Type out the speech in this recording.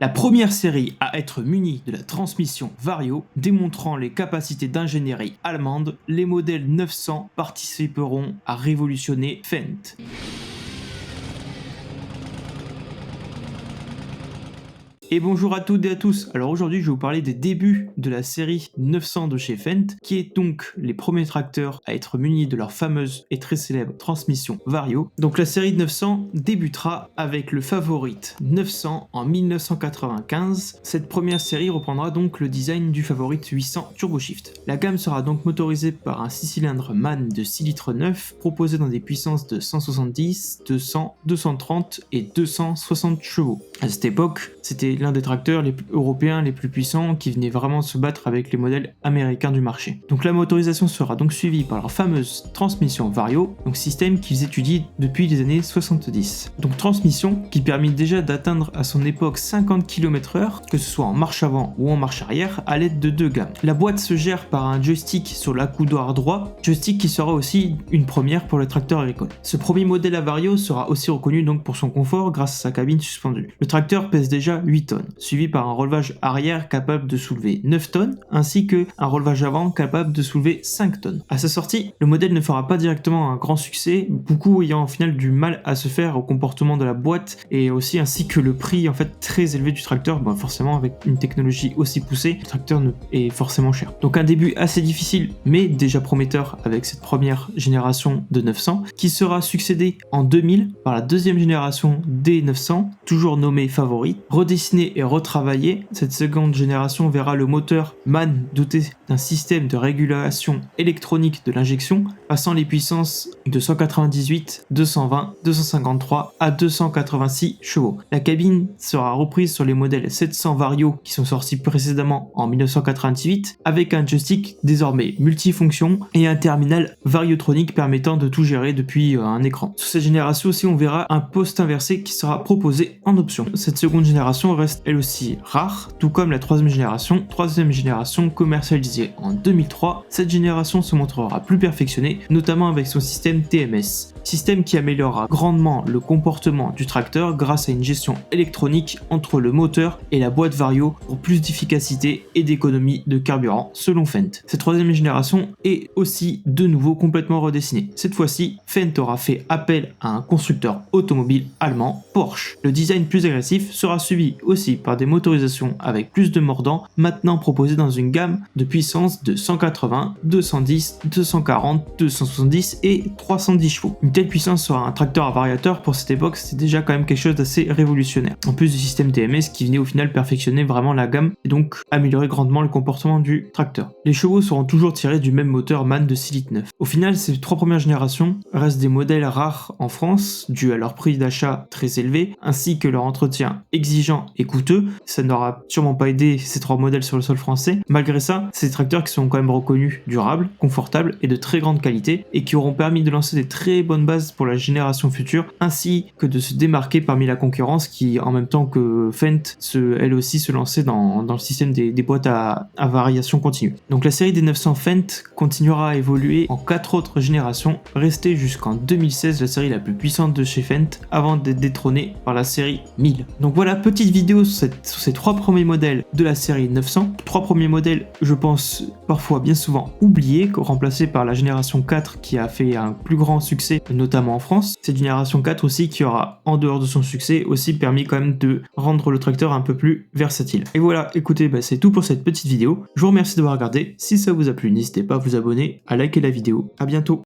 La première série à être munie de la transmission Vario, démontrant les capacités d'ingénierie allemande, les modèles 900 participeront à révolutionner Fendt. Et bonjour à toutes et à tous. Alors aujourd'hui je vais vous parler des débuts de la série 900 de chez Fendt, qui est donc les premiers tracteurs à être munis de leur fameuse et très célèbre transmission Vario. Donc la série 900 débutera avec le Favorite 900 en 1995. Cette première série reprendra donc le design du Favorite 800 TurboShift. La gamme sera donc motorisée par un 6 cylindres MAN de 6 litres 9, proposé dans des puissances de 170, 200, 230 et 260 chevaux. À cette époque, c'était l'un des tracteurs européens les plus puissants qui venait vraiment se battre avec les modèles américains du marché. Donc la motorisation sera donc suivie par leur fameuse transmission Vario, donc système qu'ils étudient depuis les années 70. Donc transmission qui permet déjà d'atteindre à son époque 50 km/h, que ce soit en marche avant ou en marche arrière, à l'aide de deux gammes. La boîte se gère par un joystick sur l'accoudoir droit, joystick qui sera aussi une première pour les tracteurs agricoles. Ce premier modèle à Vario sera aussi reconnu donc pour son confort grâce à sa cabine suspendue. Le tracteur pèse déjà 8 tonnes, suivi par un relevage arrière capable de soulever 9 tonnes, ainsi que un relevage avant capable de soulever 5 tonnes. À sa sortie, le modèle ne fera pas directement un grand succès, beaucoup ayant au final du mal à se faire au comportement de la boîte et aussi ainsi que le prix en fait très élevé du tracteur. Bon, forcément avec une technologie aussi poussée, le tracteur est forcément cher. Donc un début assez difficile mais déjà prometteur avec cette première génération de 900 qui sera succédée en 2000 par la deuxième génération des 900, toujours nommée Favorite. Redessinée et retravaillée, cette seconde génération verra le moteur MAN doté d'un système de régulation électronique de l'injection, passant les puissances de 198, 220, 253 à 286 chevaux. La cabine sera reprise sur les modèles 700 Vario qui sont sortis précédemment en 1998, avec un joystick désormais multifonction et un terminal variotronique permettant de tout gérer depuis un écran. Sur cette génération aussi, on verra un poste inversé qui sera proposé en option. Cette seconde génération reste elle aussi rare, tout comme la troisième génération commercialisée en 2003. Cette génération se montrera plus perfectionnée, notamment avec son système TMS, système qui améliorera grandement le comportement du tracteur grâce à une gestion électronique entre le moteur et la boîte Vario pour plus d'efficacité et d'économie de carburant selon Fendt. Cette troisième génération est aussi de nouveau complètement redessinée. Cette fois-ci, Fendt aura fait appel à un constructeur automobile allemand, Porsche. Le design plus agressif sera suivi aussi par des motorisations avec plus de mordants, maintenant proposées dans une gamme de puissance de 180, 210, 240, 270 et 310 chevaux. Une telle puissance sur un tracteur à variateur pour cette époque, c'était déjà quand même quelque chose d'assez révolutionnaire. En plus du système TMS qui venait au final perfectionner vraiment la gamme et donc améliorer grandement le comportement du tracteur. Les chevaux seront toujours tirés du même moteur MAN de 6 litres 9. Au final, ces trois premières générations restent des modèles rares en France, dû à leur prix d'achat très élevé, ainsi que leur entretien exigeant et coûteux. Ça n'aura sûrement pas aidé ces trois modèles sur le sol français. Malgré ça, c'est des tracteurs qui sont quand même reconnus durables, confortables et de très grande qualité et qui auront permis de lancer des très bonnes bases pour la génération future, ainsi que de se démarquer parmi la concurrence qui, en même temps que Fendt, elle aussi se lançait dans le système des boîtes à variation continue. Donc la série des 900 Fendt continuera à évoluer en 4 autres générations, restée jusqu'en 2016 la série la plus puissante de chez Fendt avant d'être détrônée par la série 1000. Donc voilà, petite vidéo sur ces trois premiers modèles de la série 900. Trois premiers modèles, je pense, parfois bien souvent oubliés, remplacés par la génération 4 qui a fait un plus grand succès, notamment en France. Cette génération 4 aussi qui aura, en dehors de son succès, aussi permis quand même de rendre le tracteur un peu plus versatile. Et voilà, écoutez, c'est tout pour cette petite vidéo. Je vous remercie d'avoir regardé. Si ça vous a plu, n'hésitez pas à vous abonner, à liker la vidéo. À bientôt.